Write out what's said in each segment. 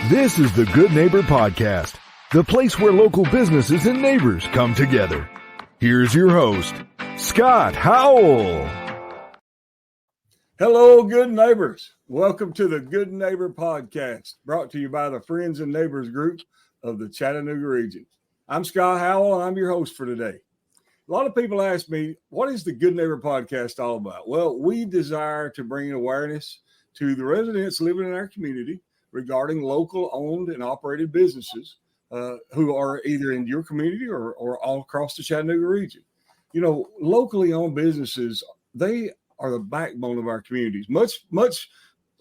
This is the Good Neighbor Podcast, the place where local businesses and neighbors come together. Here's your host, Scott Howell. Hello, good neighbors. Welcome to the Good Neighbor Podcast, brought to you by the Friends and Neighbors Group of the Chattanooga region. I'm Scott Howell, and I'm your host for today. A lot of people ask me, what is the Good Neighbor Podcast all about? Well, we desire to bring awareness to the residents living in our community regarding local owned and operated businesses who are either in your community or all across the Chattanooga region. You know, locally owned businesses, they are the backbone of our communities. Much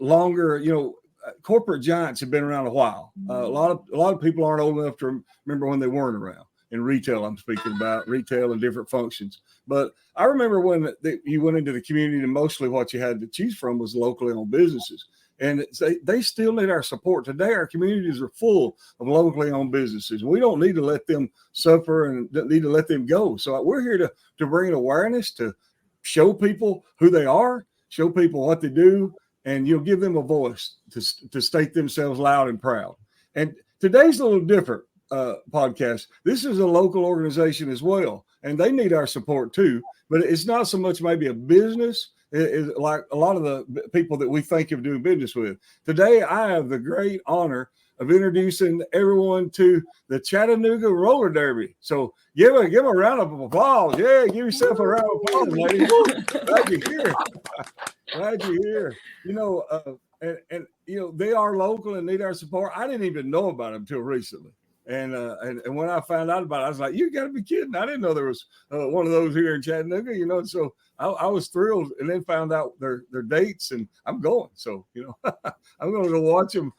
longer, you know, corporate giants have been around a while. A lot of people aren't old enough to remember when they weren't around. In retail, I'm speaking about retail and different functions. But I remember when you went into the community and mostly what you had to choose from was locally owned businesses. And they still need our support. Today, our communities are full of locally owned businesses. We don't need to let them suffer and need to let them go. So we're here to bring awareness, to show people who they are, show people what they do, and you'll give them a voice to state themselves loud and proud. And today's a little different podcast. This is a local organization as well, and they need our support too. But it's not so much maybe a business. It's like a lot of the people that we think of doing business with. Today, I have the great honor of introducing everyone to the Chattanooga Roller Derby. So give a round of applause. Yeah, give yourself a round of applause, ladies. Glad you're here. Glad you're here. You know, and you know, they are local and need our support. I didn't even know about them until recently. And when I found out about it, I was like, you got to be kidding. I didn't know there was one of those here in Chattanooga, you know. So I was thrilled, and then found out their dates, and I'm going. So, you know, I'm going to go watch them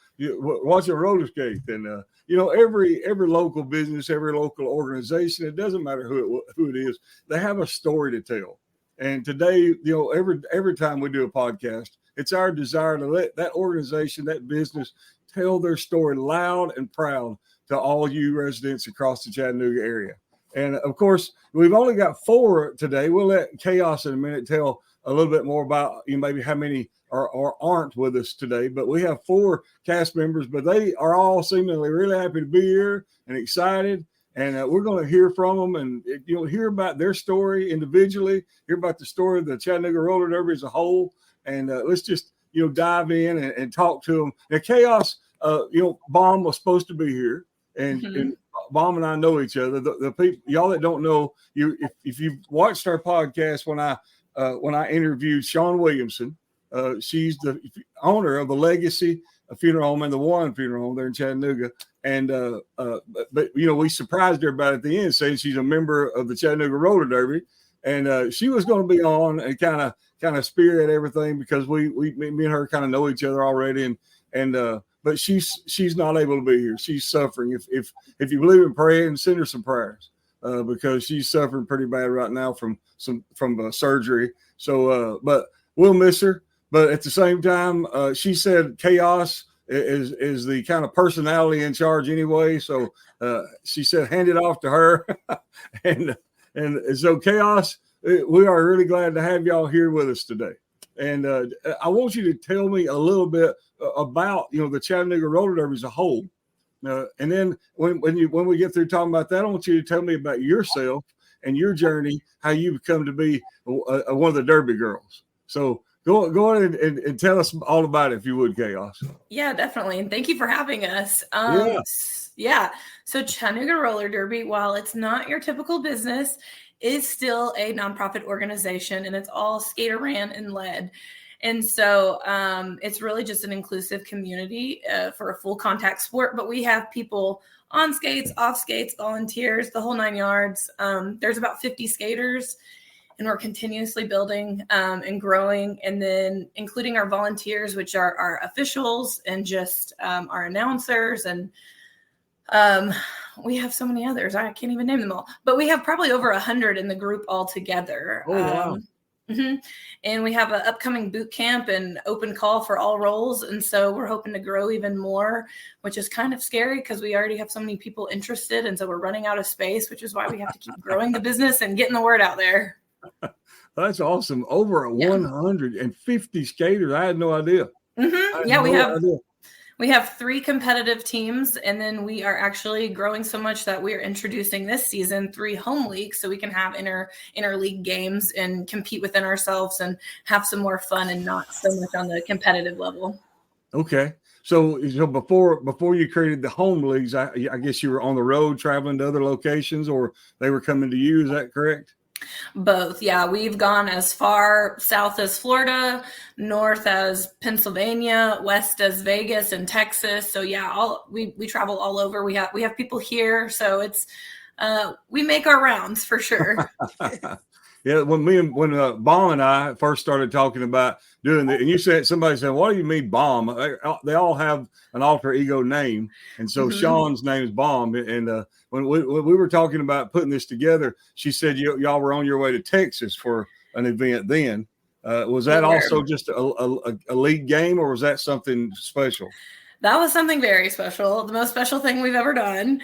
roller skate. And, you know, every local business, every local organization, it doesn't matter who it is, they have a story to tell. And today, you know, every time we do a podcast, it's our desire to let that organization, that business, tell their story loud and proud to all you residents across the Chattanooga area. And of course, we've only got 4 today. We'll let KAOS in a minute tell a little bit more about maybe how many are aren't with us today. But we have 4 cast members, but they are all seemingly really happy to be here and excited. And we're going to hear from them and, you know, hear about their story individually, hear about the story of the Chattanooga Roller Derby as a whole. And let's just, you know, dive in and talk to them. Now, KAOS, you know, Baum was supposed to be here. And Baum and I know each other. The people, y'all that don't know, if you've watched our podcast when I interviewed Sean Williamson, she's the owner of the Legacy Funeral Home and the One Funeral Home there in Chattanooga. And but you know, we surprised everybody at the end saying she's a member of the Chattanooga Roller Derby, and she was going to be on and kind of spearhead everything because me and her kind of know each other already, and but she's not able to be here. She's suffering. If you believe in praying, send her some prayers because she's suffering pretty bad right now from surgery. So, but we'll miss her. But at the same time, she said KAOS is the kind of personality in charge anyway. So she said hand it off to her, and so KAOS, we are really glad to have y'all here with us today. And I want you to tell me a little bit about, you know, the Chattanooga Roller Derby as a whole. And then when we get through talking about that, I want you to tell me about yourself and your journey, how you come to be one of the Derby girls. So go ahead and tell us all about it, if you would, KAOS. Yeah, definitely. And thank you for having us. Yeah. So Chattanooga Roller Derby, while it's not your typical business, is still a nonprofit organization, and it's all skater ran and led. And so it's really just an inclusive community for a full contact sport. But we have people on skates, off skates, volunteers, the whole 9 yards. There's about 50 skaters, and we're continuously building and growing. And then including our volunteers, which are our officials and just our announcers. And we have so many others. I can't even name them all. But we have probably over 100 in the group altogether. Oh, wow. And we have an upcoming boot camp and open call for all roles. And so we're hoping to grow even more, which is kind of scary because we already have so many people interested. And so we're running out of space, which is why we have to keep growing the business and getting the word out there. That's awesome. Over 150 skaters. I had no idea. Yeah, we have We have 3 competitive teams, and then we are actually growing so much that we're introducing this season 3 home leagues so we can have inter-league games and compete within ourselves and have some more fun and not so much on the competitive level. Okay. So before you created the home leagues, I guess you were on the road traveling to other locations, or they were coming to you. Is that correct? Both. Yeah. We've gone as far south as Florida, north as Pennsylvania, west as Vegas and Texas. So yeah, we travel all over. We have people here. So it's, we make our rounds for sure. Yeah. When Bomb and I first started talking about doing it, and somebody said, "What do you mean Bomb?" They all have an alter ego name. And so Sean's name is Bomb. And when we were talking about putting this together, she said y'all were on your way to Texas for an event then. Was that also just a league game, or was that something special? That was something very special, the most special thing we've ever done.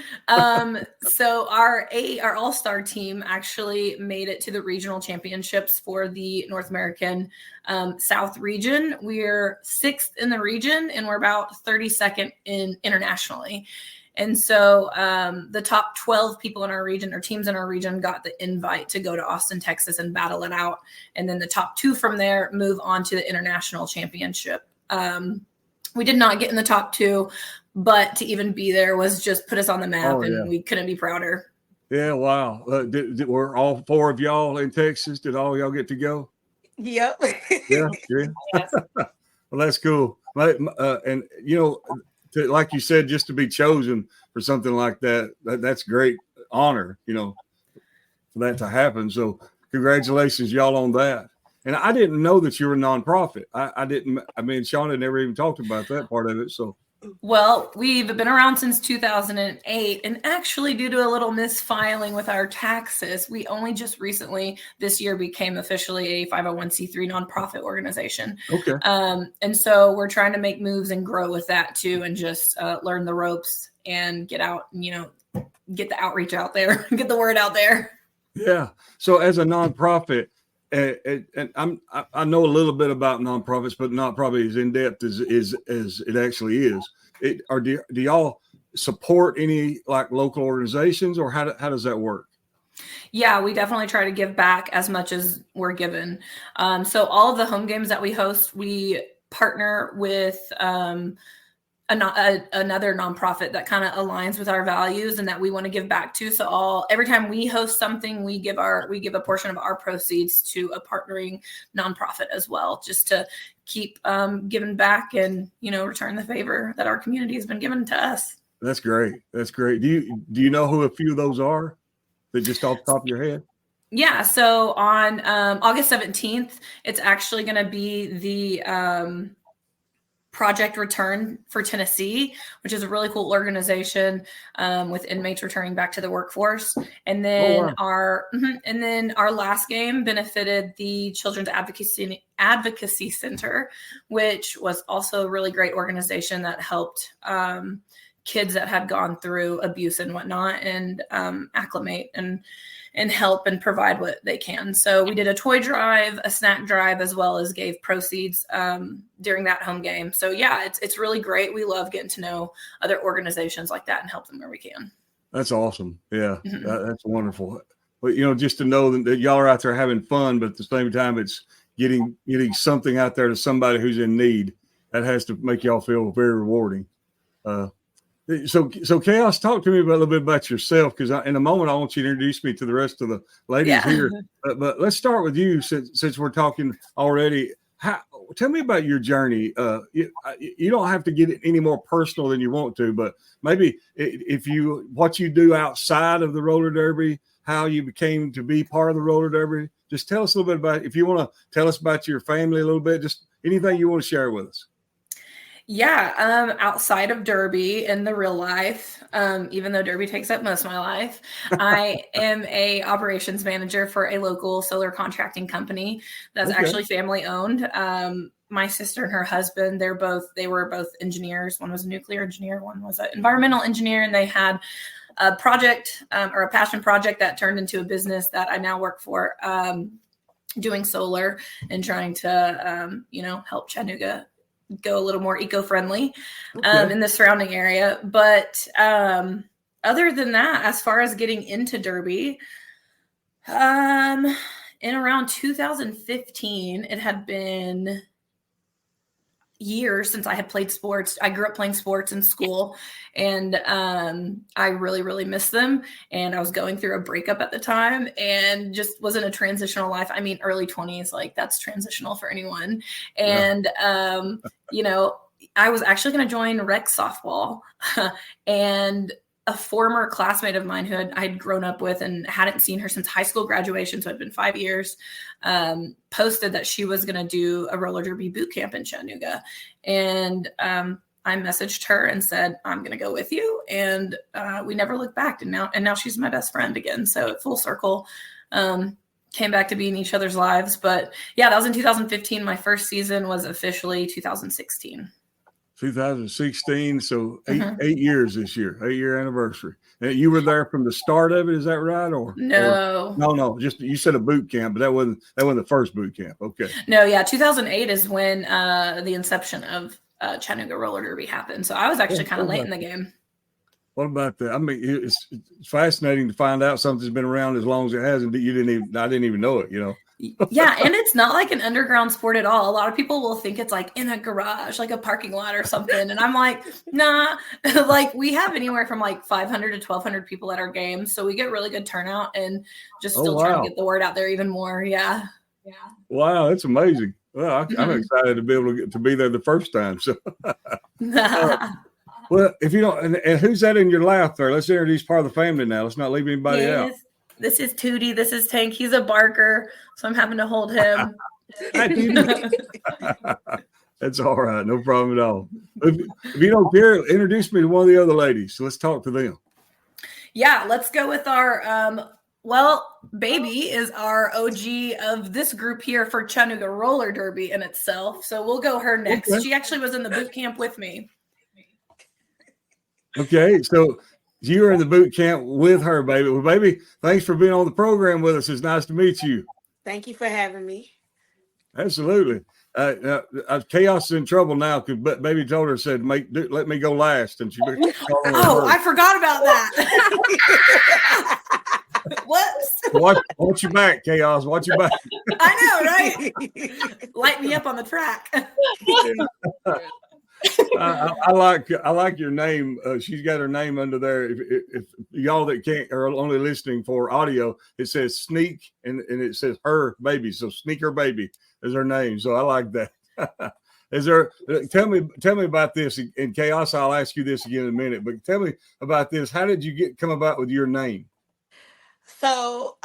So our all-star team actually made it to the regional championships for the North American South region. We're 6th in the region, and we're about 32nd internationally. And so the top 12 people in our region, or teams in our region, got the invite to go to Austin, Texas and battle it out. And then the top 2 from there move on to the international championship. We did not get in the top 2, but to even be there was just put us on the map, and we couldn't be prouder. Yeah, wow. Were all 4 of y'all in Texas? Did all y'all get to go? Yep. Yeah. Yes. Well, that's cool. And like you said, just to be chosen for something like that's great honor, for that to happen. So congratulations, y'all, on that. And I didn't know that you were a nonprofit. Sean had never even talked about that part of it. So, well, we've been around since 2008, and actually due to a little misfiling with our taxes, we only just recently this year became officially a 501c3 nonprofit organization. Okay. And so we're trying to make moves and grow with that too, and just learn the ropes and get out, get the outreach out there, get the word out there. Yeah. So as a nonprofit, and I know a little bit about nonprofits, but not probably as in depth as it actually is. Do y'all support any like local organizations, or how does that work? Yeah, we definitely try to give back as much as we're given. So all of the home games that we host, we partner with another nonprofit that kind of aligns with our values and that we want to give back to. So every time we host something, we give a portion of our proceeds to a partnering nonprofit as well, just to keep giving back and, return the favor that our community has been given to us. That's great. That's great. Do you know who a few of those are, that just off the top of your head? Yeah. So on August 17th, it's actually going to be the Project Return for Tennessee, which is a really cool organization with inmates returning back to the workforce. And then our last game benefited the Children's Advocacy Center, which was also a really great organization that helped kids that had gone through abuse and whatnot, and acclimate and help and provide what they can. So we did a toy drive, a snack drive, as well as gave proceeds during that home game. So yeah, it's really great. We love getting to know other organizations like that and help them where we can. That's awesome. Yeah, that's wonderful. But just to know that y'all are out there having fun, but at the same time, it's getting something out there to somebody who's in need. That has to make y'all feel very rewarding. So KAOS, talk to me a little bit about yourself, because in a moment I want you to introduce me to the rest of the ladies here. But let's start with you, since we're talking already. Tell me about your journey. You don't have to get it any more personal than you want to, but maybe what you do outside of the roller derby, how you became to be part of the roller derby. Just tell us a little bit about, if you want to tell us about your family a little bit, just anything you want to share with us. Yeah, outside of Derby in the real life, even though Derby takes up most of my life, I am a operations manager for a local solar contracting company that's actually family owned. My sister and her husband, they were both engineers. One was a nuclear engineer, one was an environmental engineer, and they had a project or a passion project that turned into a business that I now work for, doing solar and trying to, help Chattanooga go a little more eco-friendly in the surrounding area. But other than that, as far as getting into Derby, in around 2015, it had been years since I had played sports. I grew up playing sports in school, and I really, really missed them. And I was going through a breakup at the time and just was in a transitional life. I mean, early 20s, like that's transitional for anyone. And, you know, I was actually going to join rec softball and a former classmate of mine who I had grown up with and hadn't seen her since high school graduation, so it'd been 5 years, posted that she was going to do a roller derby boot camp in Chattanooga. And I messaged her and said, I'm going to go with you. And we never looked back. And now she's my best friend again. So full circle, came back to be in each other's lives. But yeah, that was in 2015. My first season was officially 2016. 2016, so eight years this year, 8-year anniversary. And you were there from the start of it, is that right? No, just you said a boot camp, but that wasn't the first boot camp. Okay. No, yeah, 2008 is when the inception of Chattanooga Roller Derby happened. So I was actually kind of late in the game. What about that? I mean, it's fascinating to find out something's been around as long as it has, and I didn't even know it, you know. Yeah, and it's not like an underground sport at all. A lot of people will think it's like in a garage, like a parking lot or something. And I'm like, nah, like we have anywhere from like 500 to 1,200 people at our games. So we get really good turnout and just still trying to get the word out there even more. Yeah. Wow, that's amazing. Well, I'm excited to be able to be there the first time. So, well, if you don't, and who's that in your lap there? Let's introduce part of the family now. Let's not leave anybody out. This is Tootie. This is Tank. He's a barker, so I'm having to hold him. That's all right. No problem at all. If you don't care, introduce me to one of the other ladies. So let's talk to them. Yeah, let's go with our Baby is our OG of this group here for Chattanooga Roller Derby in itself. So we'll go her next. Okay. She actually was in the boot camp with me. Okay, so you were in the boot camp with her, baby. Well, baby, thanks for being on the program with us. It's nice to meet you. Thank you for having me. Absolutely. KAOS is in trouble now because baby told her, said, let me go last. And she I forgot about that. Whoops. Watch your back, KAOS. Watch your back. I know, right? Light me up on the track. I like your name. She's got her name under there. If y'all that can't are only listening for audio, it says Sneak and it says her baby. So Sneaker Baby is her name. So I like that. Is there? Tell me about this. In KAOS, I'll ask you this again in a minute. But tell me about this. How did you come about with your name? So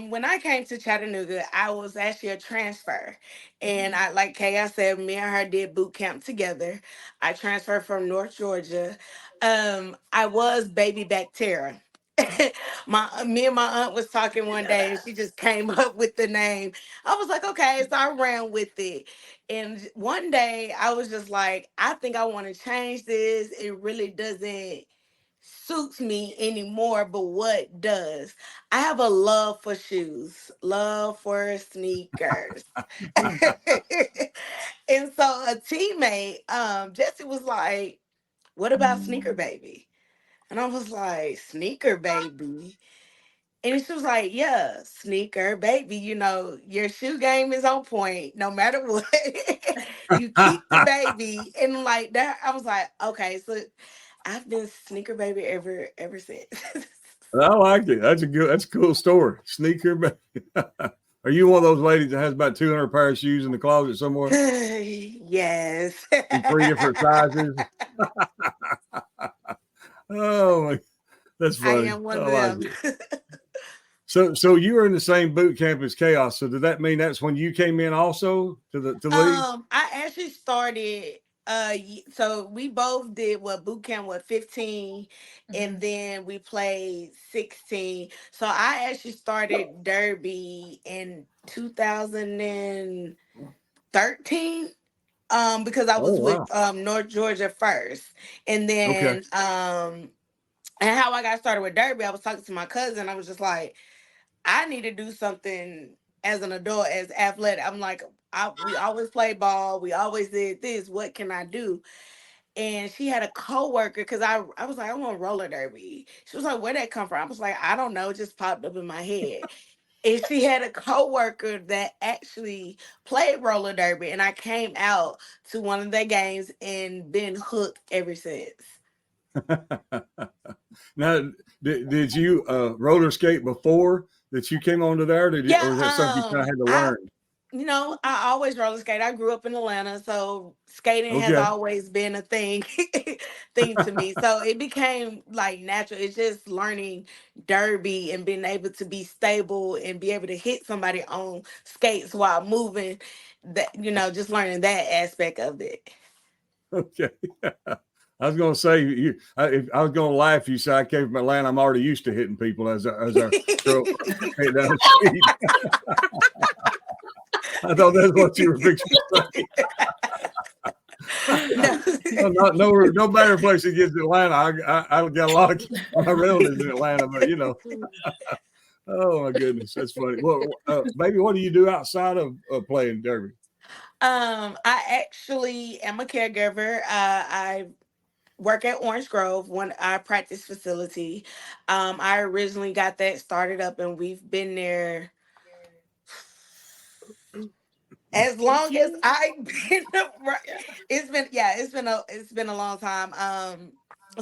when I came to Chattanooga, I was actually a transfer. And like KAOS said, me and her did boot camp together. I transferred from North Georgia. I was Baby Bacteria. Me and my aunt was talking one day and she just came up with the name. I was like, okay, so I ran with it. And one day I was just like, I think I want to change this. It really doesn't suits me anymore, but what does? I have a love for shoes, love for sneakers. And so a teammate, Jesse was like, what about Sneaker Baby? And I was like, Sneaker Baby? And she was like, yeah, Sneaker Baby, you know, your shoe game is on point no matter what. You keep the baby. And like that, I was like, okay, so I've been Sneaker Baby ever since. I like it. That's a cool story. Sneaker Baby. Are you one of those ladies that has about 200 pairs of shoes in the closet somewhere? Yes. In 3 different sizes. Oh my, that's funny. I am one of them. So you were in the same boot camp as KAOS. So did that mean that's when you came in also to league? I actually started. So we both did boot camp 15, and then we played 16. So I actually started Derby in 2013. Because I was with North Georgia first, and then and how I got started with Derby, I was talking to my cousin. I was just like, I need to do something as an adult, as athletic. I'm like, we always play ball. We always did this. What can I do? And she had a coworker because I was like, I want roller derby. She was like, where'd that come from? I was like, I don't know. It just popped up in my head. And she had a coworker that actually played roller derby, and I came out to one of their games and been hooked ever since. Now, did you roller skate before that you came onto there? Or is that something you kind of had to learn? I always roller skate. I grew up in Atlanta, so skating has Okay. always been a thing to me. So it became like natural. It's just learning derby and being able to be stable and be able to hit somebody on skates while moving. That just learning that aspect of it. Okay. I was going to say, if I was going to laugh, you said I came from Atlanta. I'm already used to hitting people as I throw down the street. I thought that's what you were fixing to say. No better place to get to Atlanta. I got a lot of my relatives in Atlanta, but oh my goodness, that's funny. Well, baby, what do you do outside of playing derby? I actually am a caregiver. I work at Orange Grove, our practice facility. I originally got that started up, and we've been there as long as I've been. It's been a long time.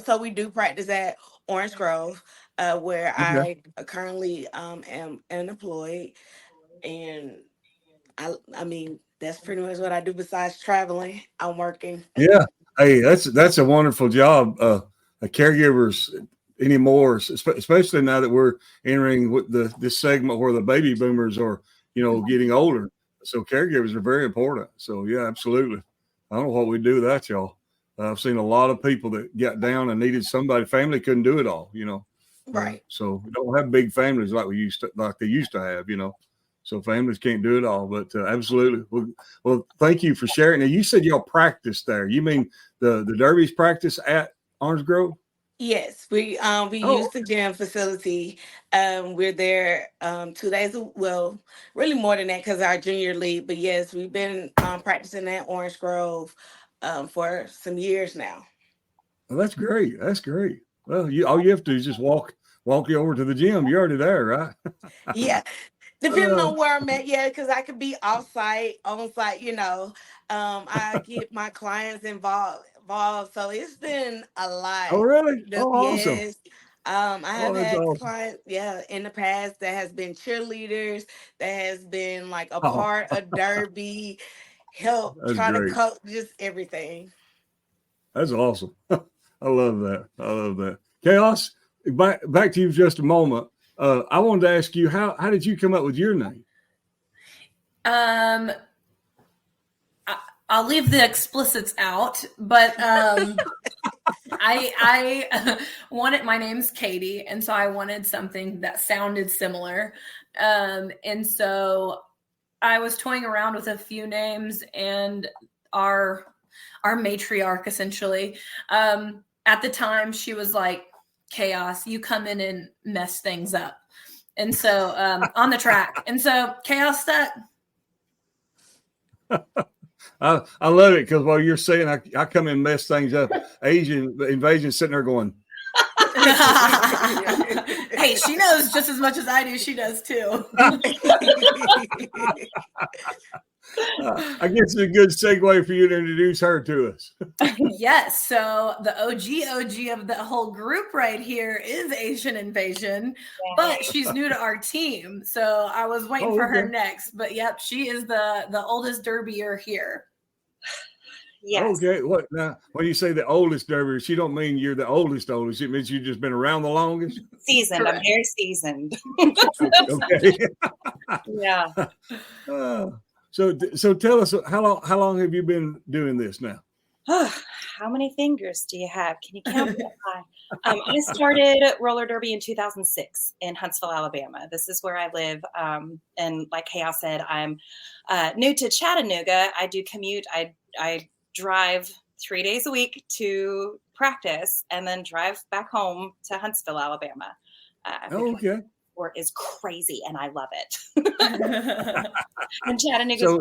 So we do practice at Orange Grove, where Okay. I currently am unemployed, and I mean that's pretty much what I do besides traveling. I'm working. Yeah. Hey, that's a wonderful job. Caregivers anymore, especially now that we're entering with this segment where the baby boomers are, getting older. So caregivers are very important. So yeah, absolutely. I don't know what we do without y'all. I've seen a lot of people that got down and needed somebody. Family couldn't do it all, Right. So we don't have big families like they used to have, So families can't do it all, but absolutely. Well, thank you for sharing. Now, you said y'all practice there. You mean the derbies practice at Orange Grove? Yes, we use the gym facility. We're there 2 days. Well, really more than that because our junior league. But yes, we've been practicing at Orange Grove for some years now. Well, that's great. That's great. Well, all you have to do is just walk you over to the gym. You're already there, right? Yeah. Depending on where I'm at, yeah, because I could be off site, on site, I get my clients involved. So it's been a lot. Oh, really? Oh, awesome. Yes. I have That's had awesome. clients, in the past that has been cheerleaders, that has been like a Oh, part of Derby, help that's try to great. coach, just everything. That's awesome. I love that. I love that. KAOS, back to you for just a moment. I wanted to ask you, how did you come up with your name? I'll leave the explicits out, but I wanted, my name's Katie, and so I wanted something that sounded similar. And so I was toying around with a few names, and our matriarch, essentially, at the time, she was like, KAOS, you come in and mess things up. And so on the track. And so KAOS stuck. I love it because while you're saying I come in and mess things up, Asian invasion sitting there going. Hey, she knows just as much as I do. She does too. I guess it's a good segue for you to introduce her to us. Yes. So the OG of the whole group right here is Asian Invasion, but she's new to our team. So I was waiting for her next. But yep, she is the oldest derbier here. Yes. Okay. What now? When you say the oldest derbier, she don't mean you're the oldest. It means you've just been around the longest. Seasoned. Correct. I'm very seasoned. Okay. Yeah. So tell us, how long have you been doing this now? How many fingers do you have? Can you count them? I started roller derby in 2006 in Huntsville, Alabama. This is where I live. And like KAOS said, I'm new to Chattanooga. I do commute. I drive 3 days a week to practice and then drive back home to Huntsville, Alabama. Okay. sport is crazy, and I love it. And Chattanooga. So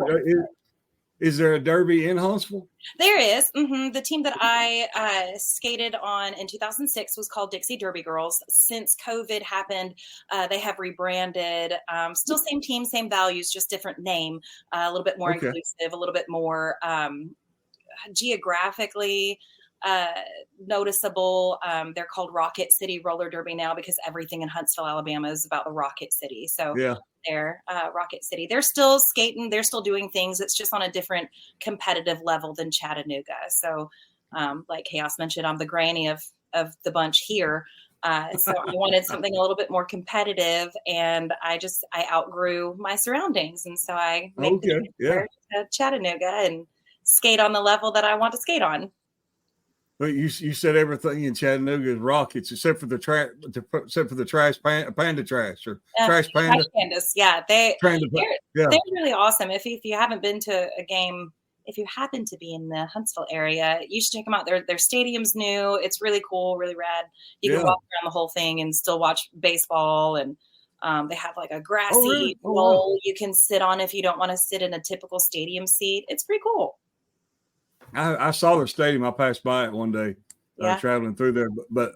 is there a derby in Huntsville? There is. The team that I skated on in 2006 was called Dixie Derby Girls. Since COVID happened, they have rebranded. Still same team, same values, just different name. A little bit more inclusive, a little bit more geographically noticeable. They're called Rocket City Roller Derby now because everything in Huntsville, Alabama is about the Rocket City. So they're Rocket City. They're still skating. They're still doing things. It's just on a different competitive level than Chattanooga. So like KAOS mentioned, I'm the granny of the bunch here. So I wanted something a little bit more competitive, and I outgrew my surroundings. And so I made the transfer to Chattanooga and skate on the level that I want to skate on. But you said everything in Chattanooga is Rockets except for the trash panda trash or trash panda. Trash pandas, yeah, they're really awesome. If you haven't been to a game, if you happen to be in the Huntsville area, you should check them out. Their stadium's new. It's really cool, really rad. You can walk around the whole thing and still watch baseball, and they have like a grassy bowl you can sit on if you don't want to sit in a typical stadium seat. It's pretty cool. I saw their stadium. I passed by it one day, traveling through there. But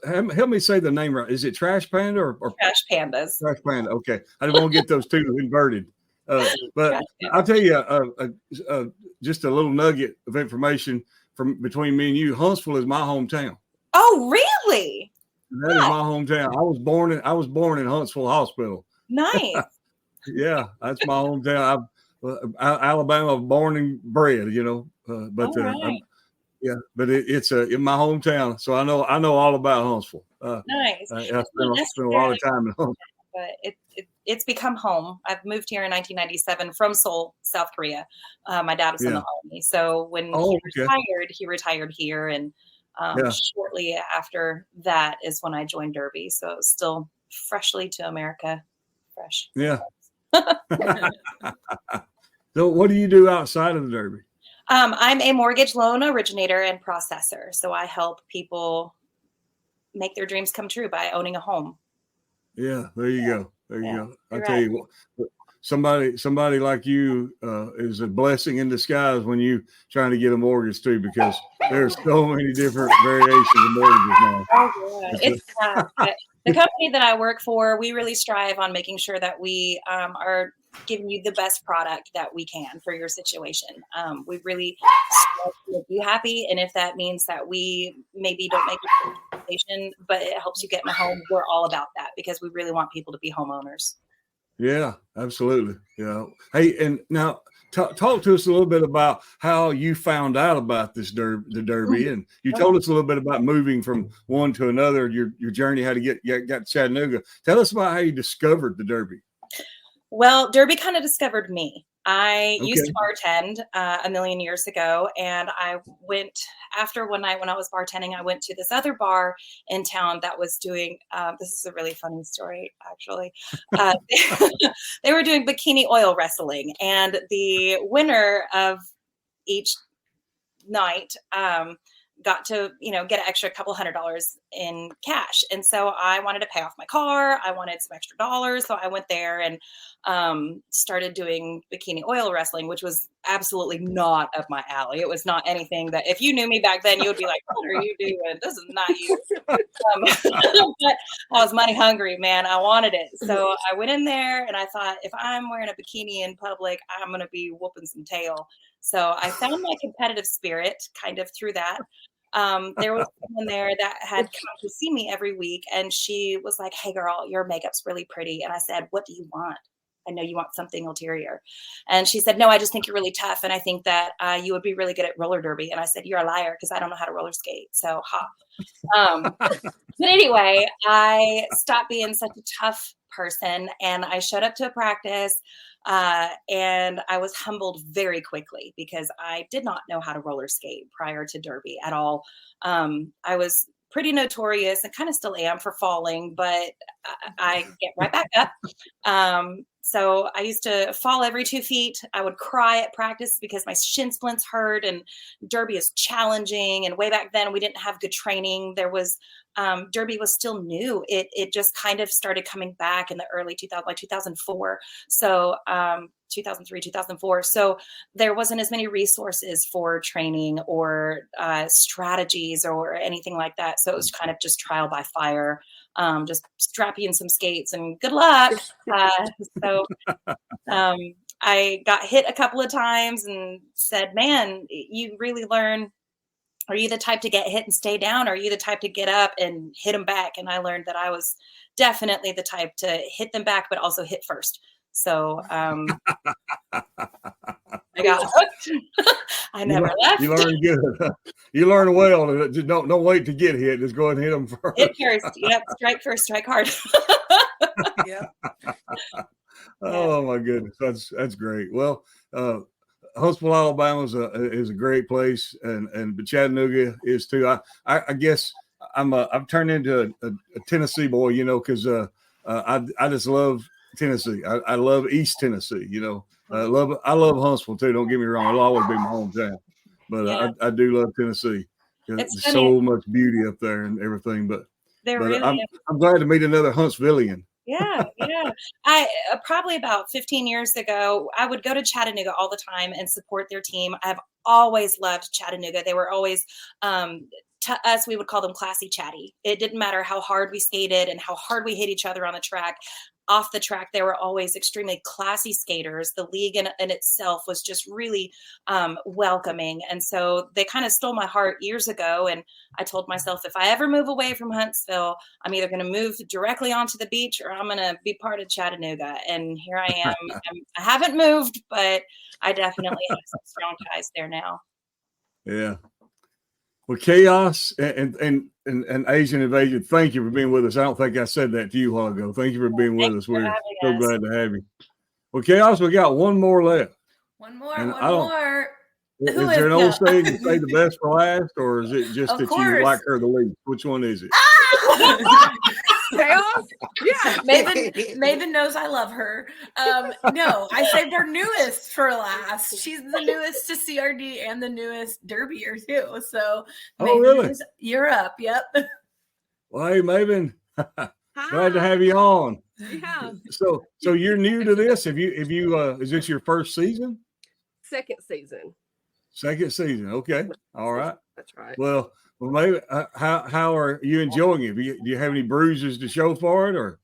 help me say the name right. Is it Trash Panda or Trash Pandas? Trash Panda. Okay, I didn't want to get those two inverted. But I'll tell you, just a little nugget of information from between me and you. Huntsville is my hometown. Oh, really? That is my hometown. I was born in Huntsville Hospital. Nice. Yeah, that's my hometown. Alabama, born and bred, but it's in my hometown, so I know all about Huntsville. Nice. I spent a lot of time in Huntsville. But it's become home. I've moved here in 1997 from Seoul, South Korea. My dad was in the Army, so when he retired here, and shortly after that is when I joined Derby. So it was still freshly to America, fresh. Yeah. So what do you do outside of the Derby? I'm a mortgage loan originator and processor. So I help people make their dreams come true by owning a home. Yeah, there you go. There you go. I tell you what, somebody like you is a blessing in disguise when you trying to get a mortgage too, because there's so many different variations of mortgages now. It's the company that I work for. We really strive on making sure that we are giving you the best product that we can for your situation. We really strive to make you happy, and if that means that we maybe don't make a presentation, but it helps you get in a home, we're all about that because we really want people to be homeowners. Yeah, absolutely. Yeah. Hey, and now talk to us a little bit about how you found out about the Derby, and you told us a little bit about moving from one to another, your journey, how to get to Chattanooga. Tell us about how you discovered the Derby. Well, Derby kind of discovered me. I used to bartend a million years ago, and I went after one night when I was bartending, I went to this other bar in town that was doing, this is a really funny story, actually. They were doing bikini oil wrestling, and the winner of each night got to, get an extra couple $100 in cash. And so I wanted to pay off my car. I wanted some extra dollars. So I went there and started doing bikini oil wrestling, which was absolutely not up my alley. It was not anything that if you knew me back then, you would be like, what are you doing? This is not you. But I was money hungry, man. I wanted it. So I went in there and I thought, if I'm wearing a bikini in public, I'm going to be whooping some tail. So I found my competitive spirit kind of through that. There was someone there that had come to see me every week, and she was like, hey girl, your makeup's really pretty. And I said, what do you want? I know you want something ulterior. And she said, no, I just think you're really tough. And I think that you would be really good at roller derby. And I said, you're a liar, because I don't know how to roller skate. So but anyway, I stopped being such a tough person, and I showed up to a practice, and I was humbled very quickly because I did not know how to roller skate prior to Derby at all. I was pretty notorious, and kind of still am, for falling, but I get right back up. So I used to fall every 2 feet. I would cry at practice because my shin splints hurt, and Derby is challenging. And way back then, we didn't have good training. There was Derby was still new. It just kind of started coming back in the early 2000, like 2004. So 2003, 2004. So there wasn't as many resources for training or strategies or anything like that. So it was kind of just trial by fire. Just strap you in some skates and good luck. So I got hit a couple of times and said, man, you really learn. Are you the type to get hit and stay down? Or are you the type to get up and hit them back? And I learned that I was definitely the type to hit them back, but also hit first. So I got hooked. I never left. You learned good. You learned well. Just don't wait to get hit. Just go ahead and hit them first. Hit first. Yep. Strike first. Strike hard. Yeah. Oh my goodness, that's great. Well, Huntsville, Alabama is a great place, but Chattanooga is too. I guess I've turned into a Tennessee boy, you know, because I just love Tennessee. I love East Tennessee, you know. I love Huntsville too. Don't get me wrong; it'll always be my hometown, but Yeah. I do love Tennessee. There's funny. so much beauty up there and everything. But Really I'm glad to meet another Huntsvillian. Yeah. I probably about 15 years ago, I would go to Chattanooga all the time and support their team. I've always loved Chattanooga. They were always, to us, we would call them classy chatty. It didn't matter how hard we skated and how hard we hit each other on the track. Off the track, they were always extremely classy skaters. The league in itself was just really welcoming. And so they kind of stole my heart years ago. And I told myself, if I ever move away from Huntsville, I'm either going to move directly onto the beach or I'm going to be part of Chattanooga. And here I am. I haven't moved, but I definitely have some strong ties there now. Yeah. Well, KAOS and Asian Invasion, thank you for being with us. I don't think I said that to you a while ago. Thank you for being with us. We're so glad to have you. Well, KAOS, we got one more left. One more. Is there an old saying to say the best for last, or is it just that you like her the least? Which one is it? KAOS? Yeah. Maven knows I love her. No, I saved our newest for last. She's the newest to CRD and the newest Derbier too. So Maven, really? You're up. Yep. Well, hey, Maven. Glad to have you on. Yeah. So you're new to this. Have you is this your first season? Second season. Okay. All right. That's right. Well, maybe how are you enjoying it? Do you have any bruises to show for it, or?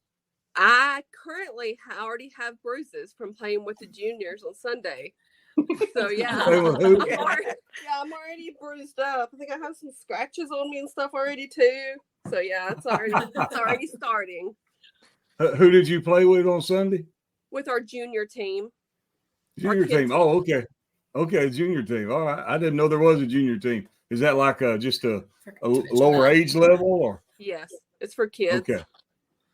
I currently already have bruises from playing with the juniors on Sunday. So yeah, I'm already bruised up. I think I have some scratches on me and stuff already too. So yeah, it's already starting. Who did you play with on Sunday? With our junior team. Junior team. Oh, okay. Okay, junior team. All right. I didn't know there was a junior team. Is that like just a lower age level, or? Yes, it's for kids.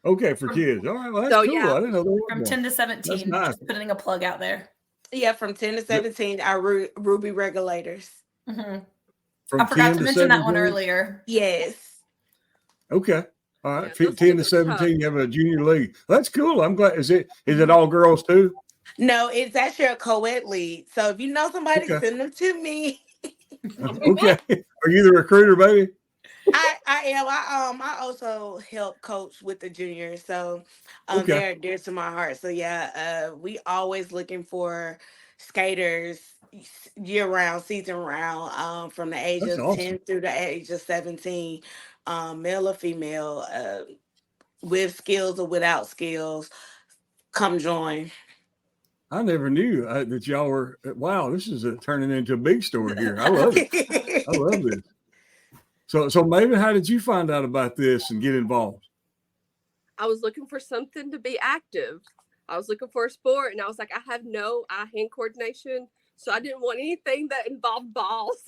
Okay, for kids. All right. Well, that's cool. Yeah. I didn't know there was from one. 10 to 17. Nice. Just putting a plug out there. Yeah, from 10 to 17, our Ruby regulators. Mm-hmm. I forgot to mention that one earlier. Yes. Okay. All right. Yeah, 10 to 17, you have a junior league. That's cool. I'm glad. Is it all girls too? No, it's actually a co-ed league. So if you know somebody, send them to me. Okay. Are you the recruiter, baby? I am. I also help coach with the juniors. So they're dear to my heart. So yeah, we always looking for skaters year round, season round, from the age of 10 through the age of 17, male or female, with skills or without skills. Come join. I never knew that y'all were. Wow, this is turning into a big story here. I love it. I love this. So maybe how did you find out about this and get involved? I was looking for something to be active. I was looking for a sport, and I was like, I have no eye-hand coordination, so I didn't want anything that involved balls.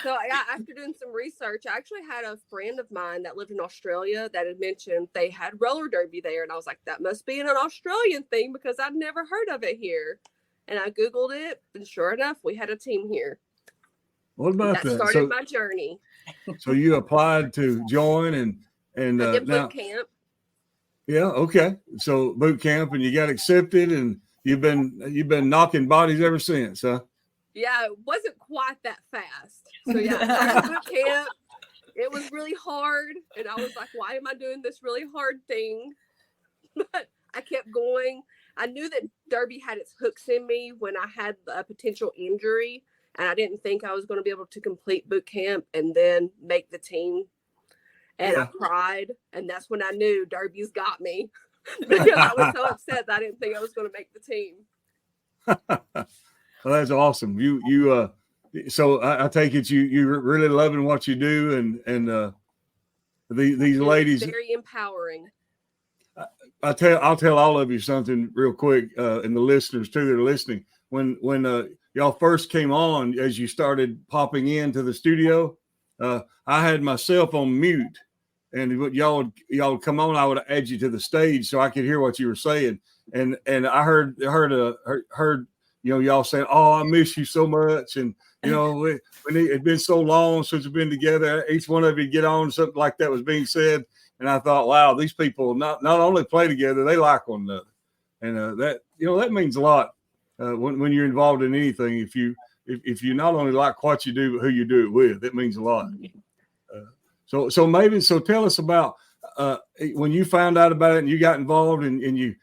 So after doing some research, I actually had a friend of mine that lived in Australia that had mentioned they had roller derby there. And I was like, that must be an Australian thing because I'd never heard of it here. And I Googled it. And sure enough, we had a team here. What about that? That started my journey. So you applied to join and I did boot camp. Yeah. Okay. So boot camp and you got accepted and you've been knocking bodies ever since, huh? Yeah, it wasn't quite that fast. So yeah, I started boot camp. It was really hard. And I was like, why am I doing this really hard thing? But I kept going. I knew that Derby had its hooks in me when I had a potential injury. And I didn't think I was going to be able to complete boot camp and then make the team. And I cried. And that's when I knew Derby's got me. Because I was so upset that I didn't think I was going to make the team. Well, that's awesome. So I take it you're really loving what you do, and these ladies. Very empowering. I'll tell all of you something real quick, and the listeners too that are listening. When y'all first came on, as you started popping into the studio, I had myself on mute, and y'all would come on, I would add you to the stage so I could hear what you were saying, and I heard y'all saying, "Oh, I miss you so much," and it'd been so long since we've been together. Each one of you get on, something like that was being said. And I thought, wow, these people not only play together, they like one another, and that means a lot when you're involved in anything. If you not only like what you do, but who you do it with, it means a lot. So Maven, tell us about when you found out about it and you got involved, and you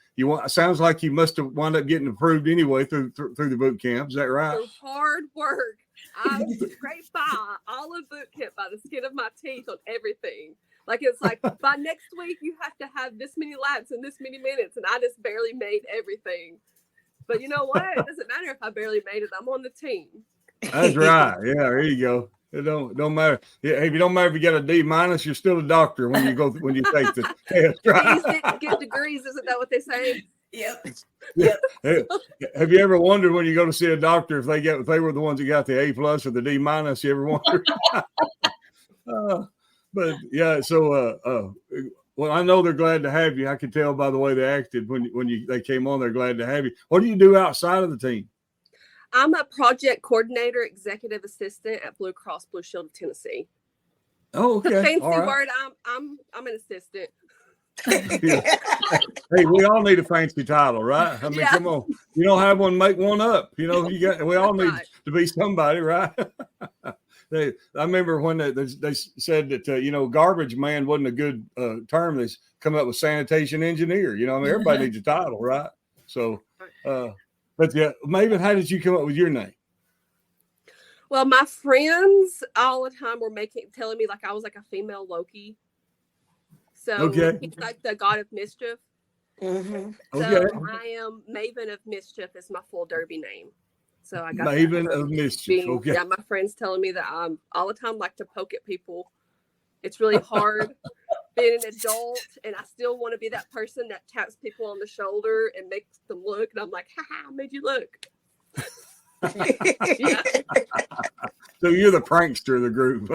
sounds like you must have wound up getting approved anyway through the boot camp. Is that right? Through hard work, I scraped by all of boot camp by the skin of my teeth on everything. Like, it's like, by next week, you have to have this many laps and this many minutes. And I just barely made everything. But you know what? It doesn't matter if I barely made it. I'm on the team. That's right. Yeah, there you go. It don't matter. Yeah, if you don't matter if you got a D-, you're still a doctor when you take the test. Right? These didn't get degrees. Isn't that what they say? Yep. Have you ever wondered when you go to see a doctor if they were the ones that got the A+ or the D-? You ever wondered? But yeah, so well, I know they're glad to have you. I could tell by the way they acted when they came on. They're glad to have you. What do you do outside of the team? I'm a project coordinator, executive assistant at Blue Cross Blue Shield of Tennessee. Oh, okay. Fancy word. I'm an assistant. Yeah. Hey, we all need a fancy title, right? I mean, come on. You don't have one, make one up. We all need to be somebody, right? I remember when they said that garbage man wasn't a good term. They come up with sanitation engineer. Everybody needs a title, right? So, but yeah, Maven, how did you come up with your name? Well, my friends all the time were telling me like I was like a female Loki. So he's like the god of mischief. Mm-hmm. So I am Maven of Mischief is my full Derby name. So I got Maven of Mischief. Yeah, my friends telling me that I'm all the time like to poke at people. It's really hard being an adult, and I still want to be that person that taps people on the shoulder and makes them look. And I'm like, ha, I made you look. Yeah. So you're the prankster of the group.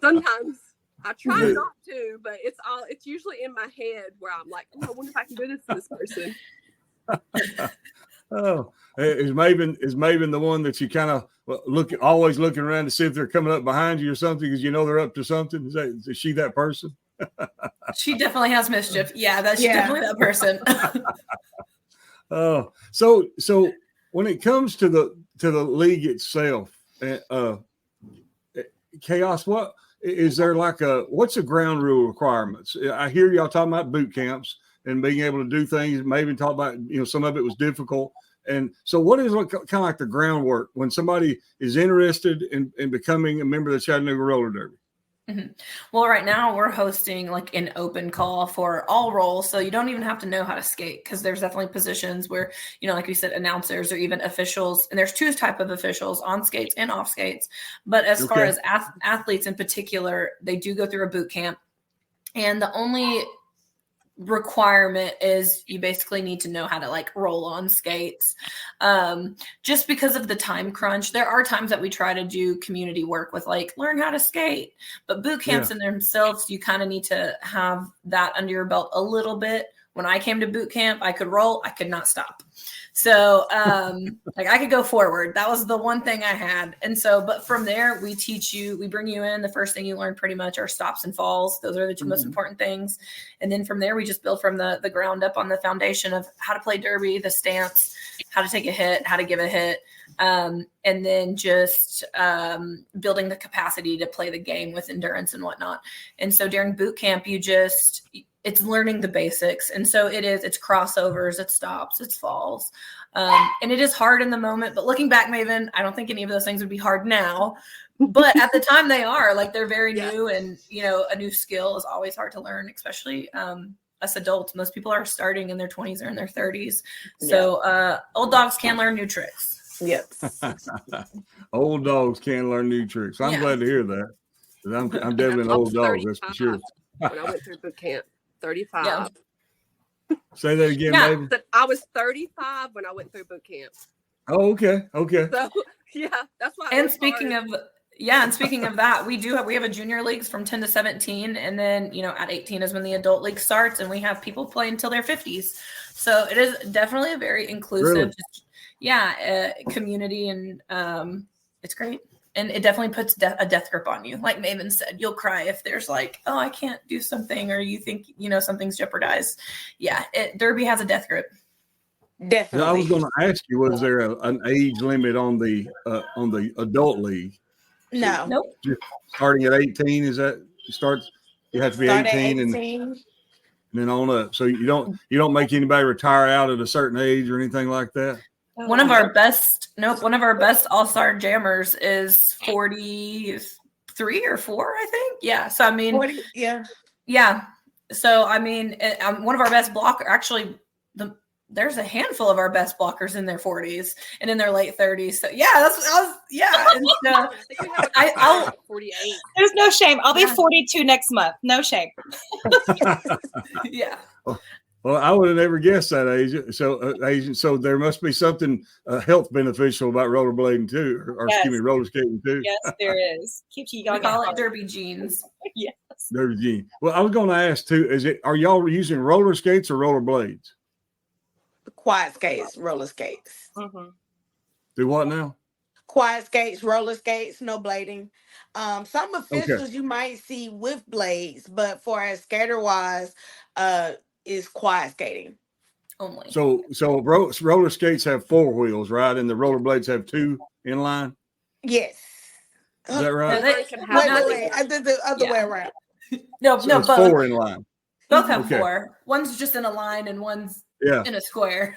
Sometimes I try not to, but it's usually in my head where I'm like, I wonder if I can do this to this person. Oh, is Maven the one that you kind of always looking around to see if they're coming up behind you or something because they're up to something? Is she that person? She definitely has mischief. Yeah, she's definitely that person. Oh, so when it comes to the league itself, KAOS, what is there what's the ground rule requirements? I hear y'all talking about boot camps and being able to do things. Maybe talk about, some of it was difficult. And so what is kind of like the groundwork when somebody is interested in becoming a member of the Chattanooga Roller Derby? Mm-hmm. Well, right now we're hosting like an open call for all roles. So you don't even have to know how to skate because there's definitely positions where, like we said, announcers or even officials. And there's two types of officials, on skates and off skates. But as far as athletes in particular, they do go through a boot camp. And the only requirement is you basically need to know how to roll on skates. Just because of the time crunch, there are times that we try to do community work with learn how to skate, but boot camps in themselves, you kind of need to have that under your belt a little bit. When I came to boot camp, I could roll, I could not stop. So I could go forward. That was the one thing I had. And so, but from there, we bring you in. The first thing you learn pretty much are stops and falls. Those are the two most important things. And then from there, we just build from the ground up on the foundation of how to play derby, the stance, how to take a hit, how to give a hit. And then just building the capacity to play the game with endurance and whatnot. And so during boot camp, it's learning the basics. And so it's crossovers, it's stops, it's falls. And it is hard in the moment, but looking back, Maven, I don't think any of those things would be hard now, but at the time they are. Like, they're very new, and a new skill is always hard to learn, especially us adults. Most people are starting in their 20s or in their 30s. So old dogs can learn new tricks. Yep. Old dogs can learn new tricks. I'm glad to hear that. I'm definitely an old dog, that's for sure. When I went through boot camp, 35. Yeah. Say that again, baby. I was 35 when I went through boot camp. Oh, okay. So that's why. And speaking of that, we have a junior leagues from 10 to 17, and then at 18 is when the adult league starts, and we have people play until their 50s. So it is definitely a very inclusive, community, and it's great. And it definitely puts a death grip on you. Like Maven said, you'll cry if there's like, oh, I can't do something, or you think, something's jeopardized. Yeah, Derby has a death grip. Definitely. I was going to ask you, was there an age limit on the adult league? No. Nope. Just starting at 18, is that you have to be 18 and then on up. So you don't make anybody retire out at a certain age or anything like that? One of our best all-star jammers is 43 or 4, I think. Yeah. So, I mean, 40, yeah. Yeah. So, I mean, one of our best blockers, actually, there's a handful of our best blockers in their 40s and in their late 30s. So, yeah, And so I'll 48. There's no shame. I'll be 42 next month. No shame. Yeah. Well, I would have never guessed that age. So there must be something health beneficial about rollerblading too, or excuse me, roller skating too. Yes, there is. Keeps you young. We call it derby genes. Yes. Derby gene. Well, I was going to ask too, are y'all using roller skates or roller blades? Quad skates, roller skates. Mm-hmm. Do what now? Quad skates, roller skates, no blading. Some officials you might see with blades, but for as skater wise, is quad skating only. So roller skates have 4 wheels, right? And the roller blades have 2 in line. Yes. Is that right? Wait. I did the other way around. No, both 4 in line. Both have 4. One's just in a line and one's in a square.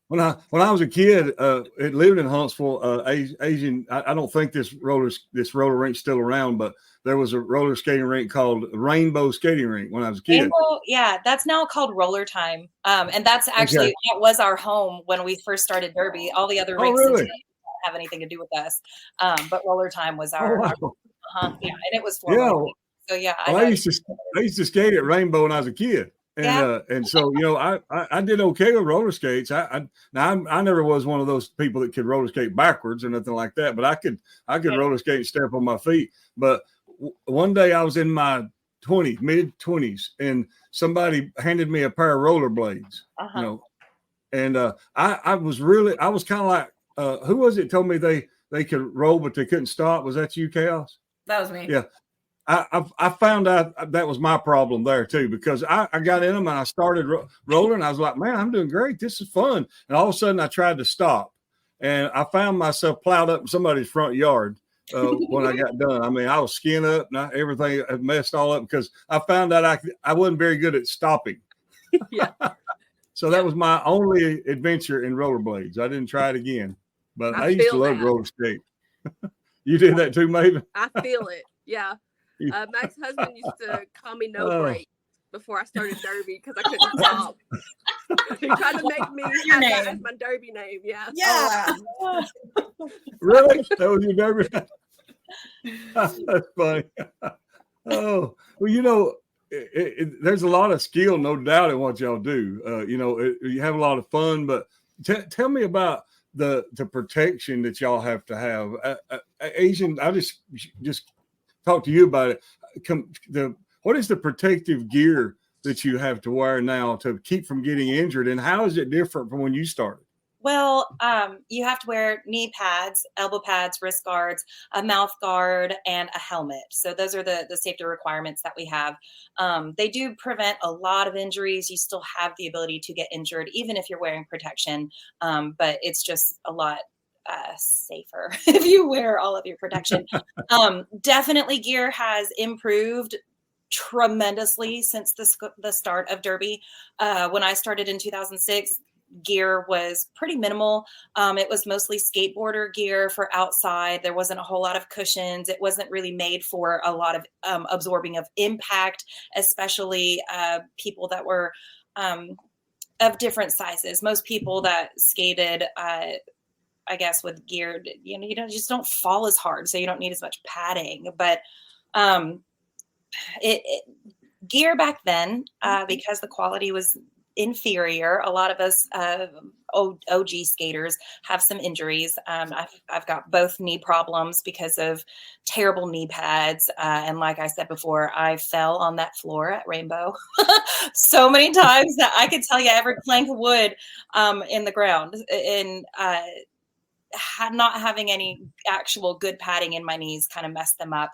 When I was a kid, it lived in Huntsville. Asian. I don't think this roller rink's still around, but there was a roller skating rink called Rainbow Skating Rink when I was a kid. That's now called Roller Time, and that's actually that was our home when we first started Derby. All the other rinks didn't have anything to do with us, but Roller Time was our and it was for So I used to skate at Rainbow when I was a kid. And so, I did okay with roller skates. I never was one of those people that could roller skate backwards or nothing like that, but I could roller skate and step on my feet. But one day I was in my mid-20s, and somebody handed me a pair of roller blades, and I was kind of like, who was it told me they could roll, but they couldn't stop? Was that you, KAOS? That was me. Yeah. I found out that was my problem there too, because I got in them and I started rolling. I was like, man, I'm doing great. This is fun. And all of a sudden I tried to stop, and I found myself plowed up in somebody's front yard when I got done. I mean, I was skiing up and everything had messed all up because I found out I wasn't very good at stopping. Yeah. So that was my only adventure in rollerblades. I didn't try it again, but I used to love roller skate. You did that too, Maven? I feel it. Yeah. Mac's husband used to call me No Break before I started Derby because I couldn't stop. He tried to make me have that as my Derby name. Yeah. Yeah. Really? That was your Derby name? That's funny. Oh, well, there's a lot of skill, no doubt, in what y'all do. You have a lot of fun, but tell me about the protection that y'all have to have. Asian, I just talk to you about it. What is the protective gear that you have to wear now to keep from getting injured, and how is it different from when you started? Well, you have to wear knee pads, elbow pads, wrist guards, a mouth guard, and a helmet. So those are the safety requirements that we have. They do prevent a lot of injuries. You still have the ability to get injured, even if you're wearing protection. But it's just a lot safer if you wear all of your protection. Definitely gear has improved tremendously since the start of Derby. When I started in 2006, gear was pretty minimal. It was mostly skateboarder gear for outside. There wasn't a whole lot of cushions. It wasn't really made for a lot of absorbing of impact, especially people that were of different sizes. Most people that skated, I guess, with gear, you just don't fall as hard, so you don't need as much padding. But gear back then, because the quality was inferior, a lot of us OG skaters have some injuries. I've got both knee problems because of terrible knee pads, and like I said before, I fell on that floor at Rainbow so many times that I could tell you every plank of wood in the ground, and not having any actual good padding in my knees kind of messed them up.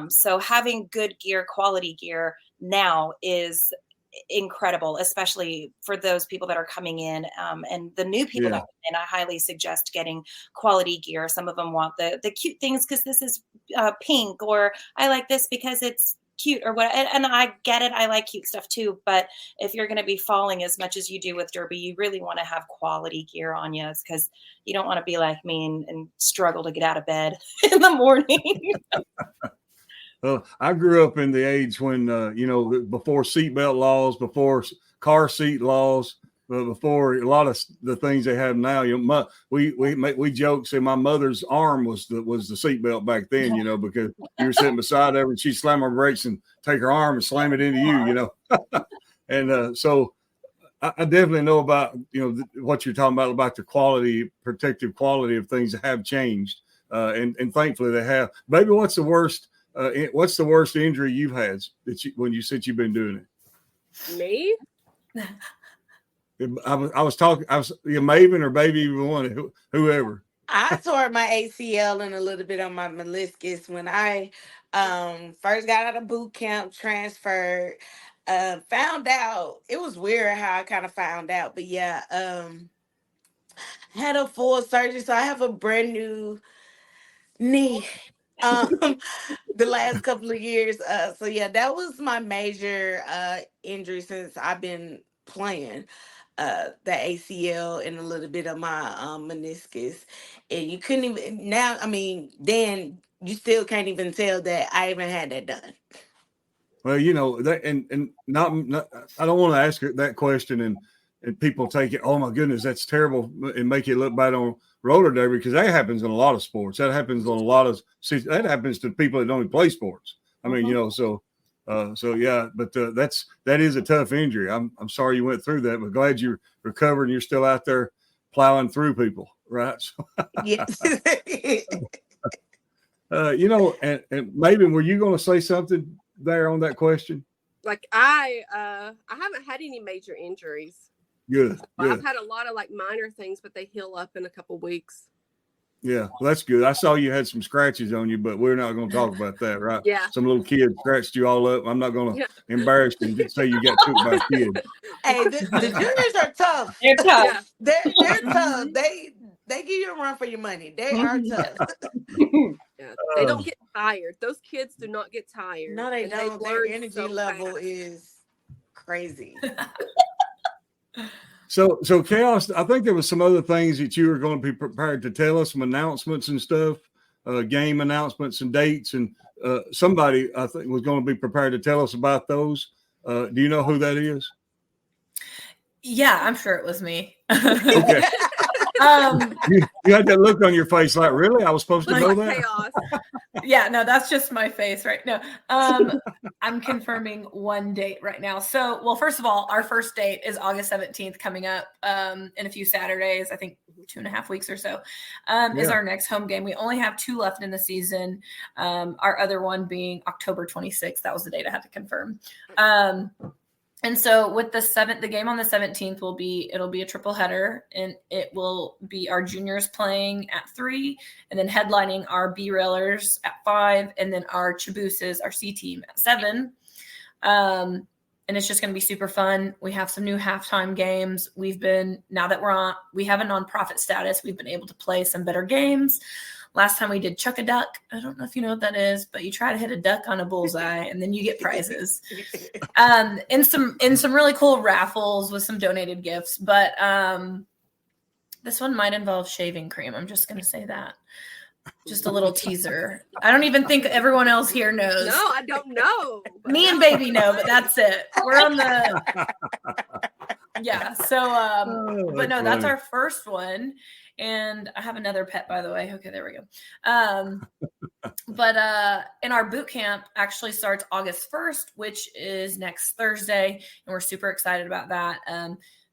So having good gear, quality gear now is incredible, especially for those people that are coming in, and the new people that come in. I highly suggest getting quality gear. Some of them want the cute things because this is pink, or I like this because it's cute, or what. And I get it. I like cute stuff too. But if you're going to be falling as much as you do with Derby, you really want to have quality gear on you, because you don't want to be like me and struggle to get out of bed in the morning. I grew up in the age when, before seatbelt laws, before car seat laws, before a lot of the things they have now. We joke, say my mother's arm was the seatbelt back then, because you were sitting beside her and she'd slam her brakes and take her arm and slam it into you, And so I definitely know about, what you're talking about the quality, protective quality of things that have changed. And thankfully they have. Baby, what's the worst injury you've had when you said you've been doing it? Me? I was Maven or baby, one, whoever. I tore my ACL and a little bit on my meniscus when I first got out of boot camp, transferred, found out. It was weird how I kind of found out, but had a full surgery, so I have a brand new knee. The last couple of years. That was my major injury since I've been playing. The ACL and a little bit of my meniscus. And you couldn't even then you still can't even tell that I even had that done. Well, that, and not I don't want to ask that question and people take it, oh my goodness, that's terrible, and make it look bad on roller derby, because that happens in a lot of sports. That happens that happens to people that don't even play sports. I mean, but that is a tough injury. I'm sorry you went through that, but glad you're recovered and you're still out there plowing through people, right? Yes. And maybe were you going to say something there on that question? Like I haven't had any major injuries. Good. I've had a lot of minor things, but they heal up in a couple weeks. Yeah, well, that's good. I saw you had some scratches on you, but we're not going to talk about that, right? Yeah. Some little kid scratched you all up. I'm not going to embarrass you and say you got took by a kid. Hey, the juniors are tough. They're tough. Yeah. They're tough. They give you a run for your money. They are tough. Yeah, they don't get tired. Those kids do not get tired. No, they don't. Their energy level is crazy. So KAOS, I think there was some other things that you were going to be prepared to tell us, some announcements and stuff, game announcements and dates, and somebody I think was going to be prepared to tell us about those. Do you know who that is? Yeah, I'm sure it was me. Okay. You had that look on your face like, really? I was supposed to know that? KAOS. Yeah, no, that's just my face right now. I'm confirming one date right now. So, well, first of all, our first date is August 17th coming up in a few Saturdays, I think 2.5 weeks or so, is our next home game. We only have 2 left in the season. Our other one being October 26th. That was the date I had to confirm. And so with the game on the 17th it'll be a triple header, and it will be our juniors playing at 3, and then headlining our B-railers at 5, and then our Chabooses, our C team, at 7. it's just going to be super fun. We have some new halftime games. Now that we have a nonprofit status, we've been able to play some better games. Last time we did Chuck a Duck. I don't know if you know what that is, but you try to hit a duck on a bullseye and then you get prizes. And some really cool raffles with some donated gifts. But this one might involve shaving cream. I'm just going to say that. Just a little teaser. I don't even think everyone else here knows. No, I don't know. Me and baby know, but that's it. We're on the yeah. So but no, that's our first one. And I have another pet, by the way. Okay, there we go. But and our boot camp actually starts August 1st, which is next Thursday, and we're super excited about that.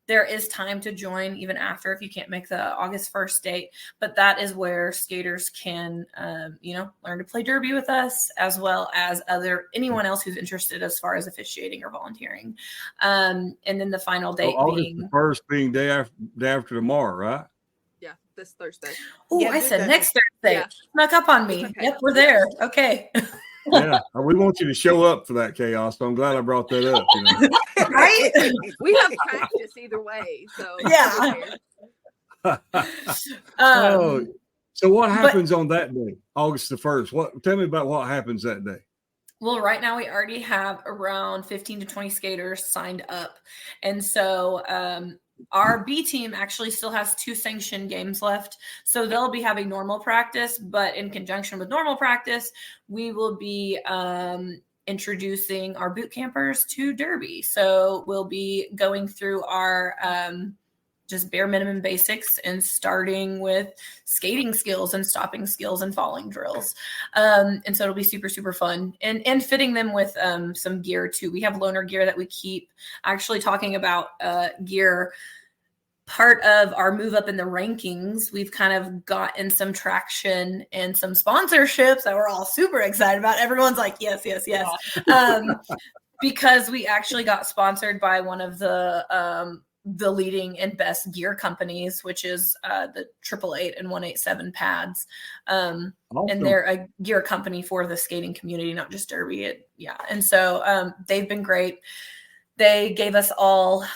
There is time to join even after if you can't make the August 1st date, but that is where skaters can, learn to play derby with us, as well as anyone else who's interested as far as officiating or volunteering. And then the final date August 1st being day after tomorrow, right? Yeah, this Thursday. Oh, Yeah, I said Thursday. next Thursday. Yeah. Snuck up on me. Okay. Yep, we're there. Okay. Yeah, we want you to show up for that KAOS. So I'm glad I brought that up. Right? We have practice either way. So Yeah. So what happens on that day, August the 1st? Tell me about what happens that day. Well, right now we already have around 15 to 20 skaters signed up. And so our B team actually still has 2 sanctioned games left. So they'll be having normal practice, but in conjunction with normal practice, we will be introducing our boot campers to derby. So we'll be going through our just bare minimum basics and starting with skating skills and stopping skills and falling drills. And so it'll be super, super fun and fitting them with some gear too. We have loaner gear that we keep. Actually talking about gear, part of our move up in the rankings, we've kind of gotten some traction and some sponsorships that we're all super excited about. Everyone's like, yes. Because we actually got sponsored by one of the leading and best gear companies, which is the 888 and 187 pads. Awesome. And they're a gear company for the skating community, not just derby. And so they've been great. They gave us all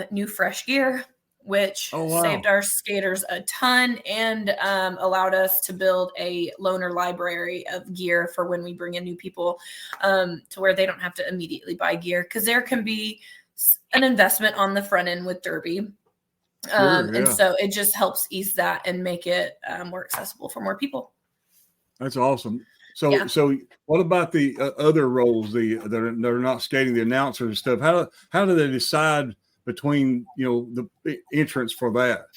new fresh gear, which saved our skaters a ton and allowed us to build a loaner library of gear for when we bring in new people, to where they don't have to immediately buy gear, because there can be an investment on the front end with derby. And so it just helps ease that and make it more accessible for more people. That's awesome. So what about the other roles, that are not skating, the announcers and stuff? How do they decide between, the entrance for that?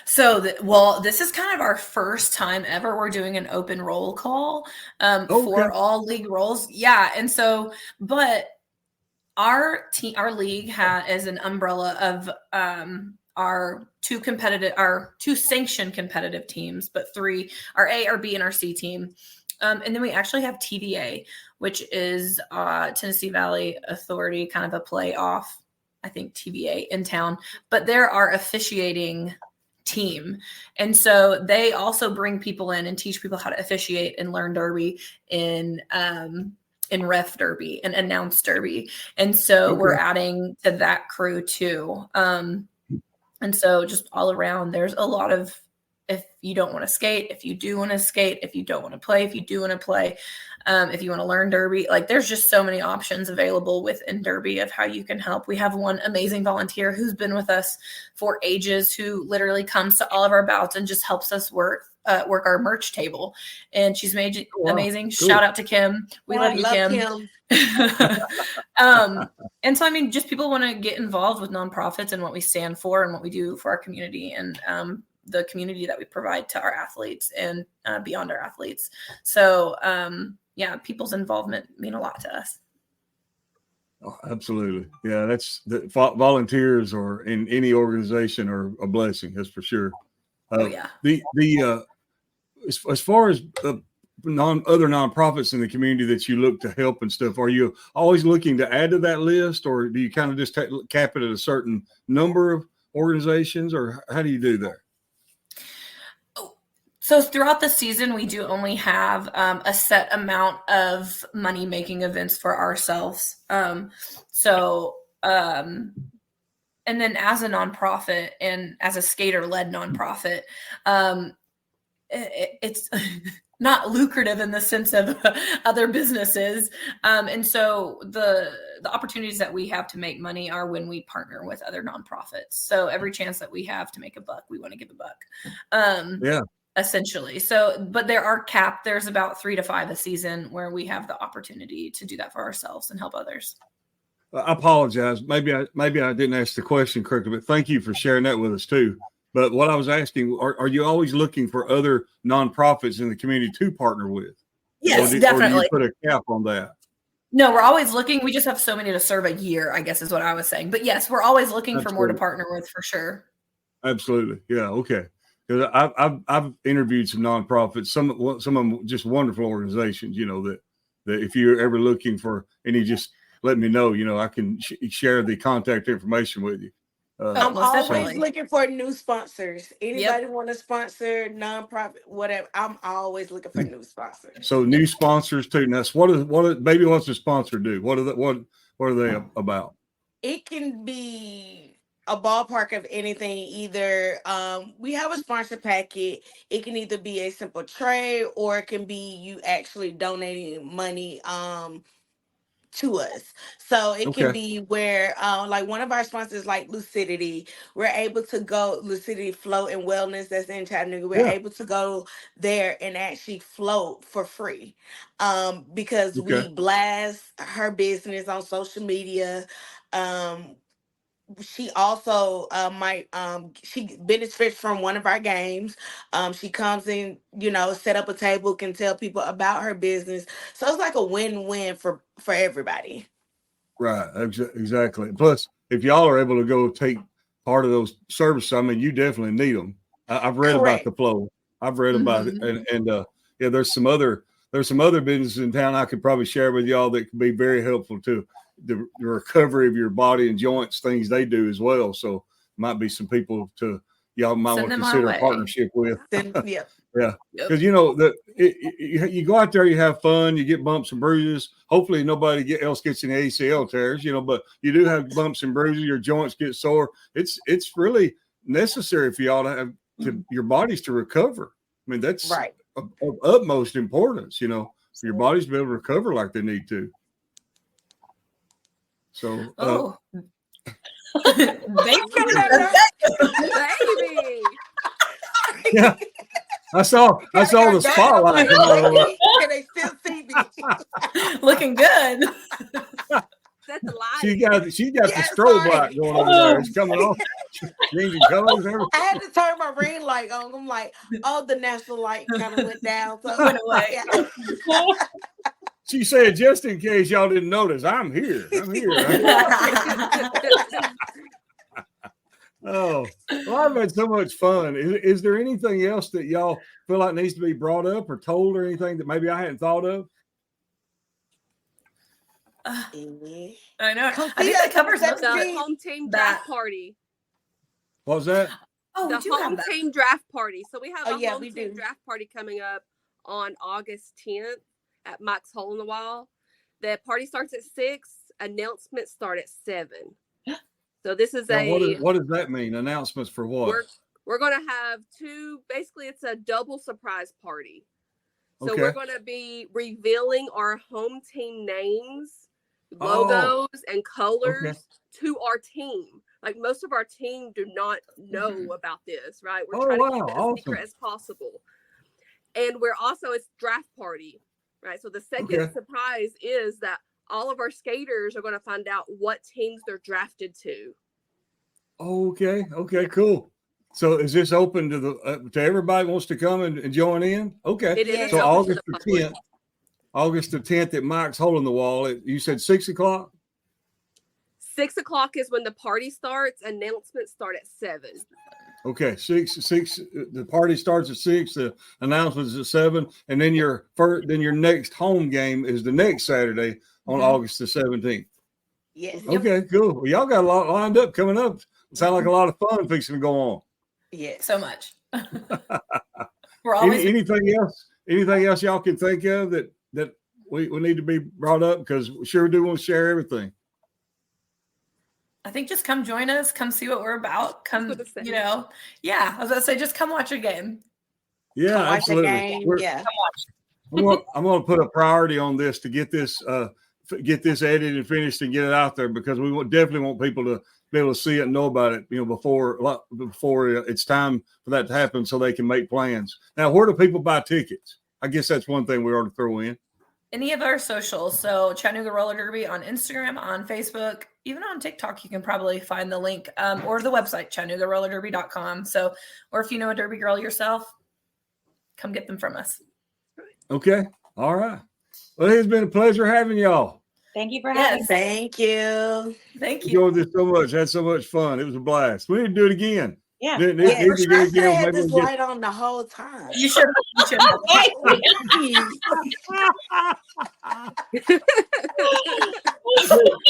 So, this is kind of our first time ever we're doing an open roll call for all league roles. Yeah. And so, but our league is an umbrella of our 2 sanctioned competitive teams, but 3, our A, our B, and our C team. And then we actually have TVA, which is Tennessee Valley Authority, kind of a play off, I think, TVA in town, but they're our officiating team. And so they also bring people in and teach people how to officiate and learn derby in ref derby and announce derby. And so we're adding to that crew too. And so just all around, there's a lot of, if you don't want to skate, if you do want to skate, if you don't want to play, if you do want to play, if you want to learn derby, like there's just so many options available within derby of how you can help. We have one amazing volunteer who's been with us for ages, who literally comes to all of our bouts and just helps us work our merch table. And she's amazing. Cool. Shout out to Kim. We love you, Kim. And so, I mean, just people want to get involved with nonprofits and what we stand for and what we do for our community and the community that we provide to our athletes and beyond our athletes. So, people's involvement mean a lot to us. Oh, absolutely. Yeah, that's the volunteers or in any organization are a blessing. That's for sure. As far as other nonprofits in the community that you look to help and stuff, are you always looking to add to that list, or do you kind of just cap it at a certain number of organizations, or how do you do that? So throughout the season, we do only have a set amount of money-making events for ourselves. And then as a nonprofit and as a skater-led nonprofit, it's not lucrative in the sense of other businesses. And so the opportunities that we have to make money are when we partner with other nonprofits. So every chance that we have to make a buck, we want to give a buck. Essentially. So, but there are capped. There's about 3 to 5 a season where we have the opportunity to do that for ourselves and help others. I apologize. Maybe I didn't ask the question correctly, but thank you for sharing that with us too. But what I was asking, are you always looking for other nonprofits in the community to partner with? Yes, definitely. Or do you put a cap on that? No, we're always looking. We just have so many to serve a year, I guess is what I was saying. But yes, we're always looking for more to partner with for sure. Absolutely. Yeah. Okay. Because I've interviewed some nonprofits, some of them just wonderful organizations, that if you're ever looking for any, just let me know, I can share the contact information with you. I'm always looking for new sponsors. Anybody want to sponsor nonprofit, whatever? I'm always looking for new sponsors. So new sponsors too. Now, what's the sponsor do? What are they about? It can be a ballpark of anything. Either we have a sponsor packet. It can either be a simple trade, or it can be you actually donating money to us. So it can be where like one of our sponsors, like Lucidity, we're able to go Lucidity Float and Wellness that's in Chattanooga. We're able to go there and actually float for free because we blast her business on social media. She also she benefits from one of our games. She comes in, set up a table, can tell people about her business. So it's like a win-win for everybody. Right, exactly. Plus, if y'all are able to go take part of those services, I mean, you definitely need them. I've read about the flow. I've read about it, and there's some other businesses in town I could probably share with y'all that could be very helpful to the recovery of your body and joints, things they do as well. So might be some people y'all might want to consider a partnership with. Yeah. Because you go out there, you have fun, you get bumps and bruises. Hopefully nobody else gets any ACL tears, but you do have bumps and bruises, your joints get sore. It's really necessary for y'all to have your bodies to recover. I mean, that's right. Of utmost importance, for your bodies to be able to recover like they need to. So, baby. Yeah, I saw the spotlight. Can they still see me? Looking good. That's the light. She got the strobe light going over there. It's coming on. Changing colors. I had to turn my ring light on. I'm like, the national light kind of went down. So went away. She said, just in case y'all didn't notice, I'm here. Oh, well, I've had so much fun. Is there anything else that y'all feel like needs to be brought up or told, or anything that maybe I hadn't thought of? I know. I think that covers the home team draft party. What was that? Oh, the home team draft party. So we have a home team do. Draft party coming up on August 10th at Mike's Hole in the Wall. The party starts at 6. Announcements start at 7. So this is what does that mean? Announcements for what? We're going to have 2. Basically, it's a double surprise party. So we're going to be revealing our home team names, logos, and colors to our team. Like most of our team do not know about this, right? We're trying to keep it as secret as possible. And it's draft party, right? So the second surprise is that all of our skaters are going to find out what teams they're drafted to. Okay, cool. So is this open to everybody who wants to come and join in? Okay. It is. So August the 10th at Mike's Hole in the Wall. You said 6 o'clock? 6 o'clock is when the party starts. Announcements start at 7. Okay, 6. The party starts at 6. The announcements at 7, and then your next home game is the next Saturday on August the 17th. Yes. Okay, cool. Well, y'all got a lot lined up coming up. It sounds like a lot of fun fixing to go on. Yes. So much. We're always anything else y'all can think of that we need to be brought up, because we sure do want to share everything. I think just come join us, come see what we're about. Come, I was gonna say, just come watch a game. Yeah, absolutely. I'm going to put a priority on this to get this edited and finished and get it out there, because we definitely want people to be able to see it and know about it, before it's time for that to happen, so they can make plans. Now, where do people buy tickets? I guess that's one thing we ought to throw in. Any of our socials. So Chattanooga Roller Derby on Instagram, on Facebook, even on TikTok, you can probably find the link, or the website, ChattanoogaRollerDerby.com. So, or if you know a Derby girl yourself, come get them from us. Okay. All right. Well, it's been a pleasure having y'all. Thank you for having us. Thank you. Thank you. Enjoyed this so much. Had so much fun. It was a blast. We need to do it again. Yeah. I had this light on the whole time. You should have.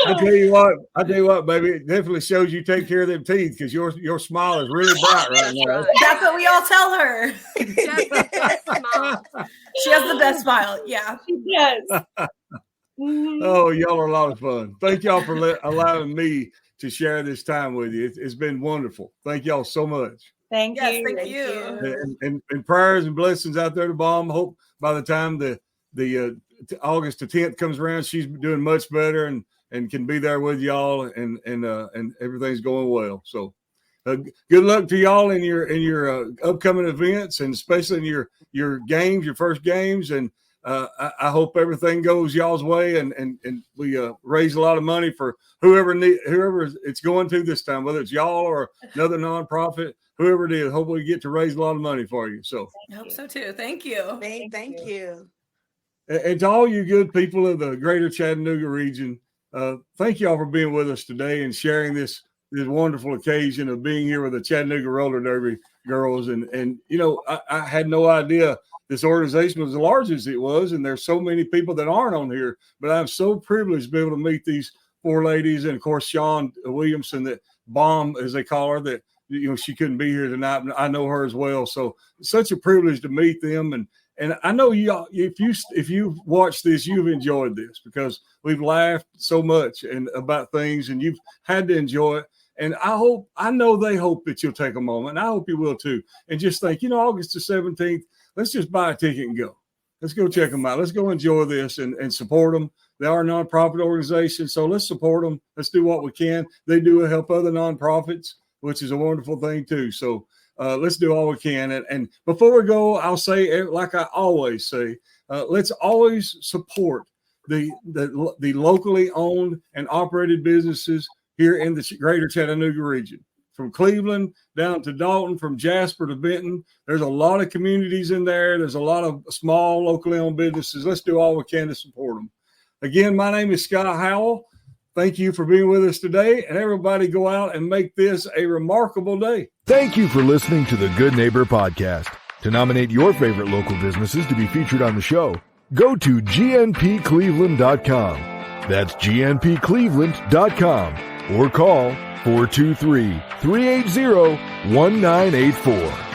I tell you what, baby, it definitely shows you take care of them teeth, because your smile is really bright right now. That's what we all tell her. She has the best smile. Yeah. Yes. Oh, y'all are a lot of fun. Thank y'all for allowing me to share this time with you. It's been wonderful. Thank y'all so much. Thank you. Thank you. And prayers and blessings out there to Bomb. Hope by the time the August the 10th comes around, she's doing much better and can be there with y'all, and everything's going well. So good luck to y'all in your upcoming events, and especially in your games, your first games. And I hope everything goes y'all's way, and we raise a lot of money for whoever it's going to this time, whether it's y'all or another nonprofit, whoever it is. Hopefully we get to raise a lot of money for you. So I hope so too. Thank you. Thank you. And to all you good people of the greater Chattanooga region, thank y'all for being with us today and sharing this wonderful occasion of being here with the Chattanooga Roller Derby girls. And I had no idea this organization was as large as it was, and there's so many people that aren't on here, but I'm so privileged to be able to meet these four ladies, and of course Sean Williamson, that Bomb, as they call her, that she couldn't be here tonight, but I know her as well. So it's such a privilege to meet them, and I know y'all, if you've watched this, you've enjoyed this, because we've laughed so much and about things, and you've had to enjoy it. And I know they hope that you'll take a moment, and I hope you will too, and just think, August the 17th, let's just buy a ticket and go. Let's go check them out. Let's go enjoy this and support them. They are a nonprofit organization, so let's support them. Let's do what we can. They do help other nonprofits, which is a wonderful thing too. So let's do all we can. And before we go, I'll say, like I always say, let's always support the locally owned and operated businesses here in the greater Chattanooga region. From Cleveland down to Dalton, from Jasper to Benton. There's a lot of communities in there. There's a lot of small, locally owned businesses. Let's do all we can to support them. Again, my name is Scott Howell. Thank you for being with us today, and everybody go out and make this a remarkable day. Thank you for listening to the Good Neighbor Podcast. To nominate your favorite local businesses to be featured on the show, go to gnpcleveland.com. That's gnpcleveland.com, or call 423-380-1984.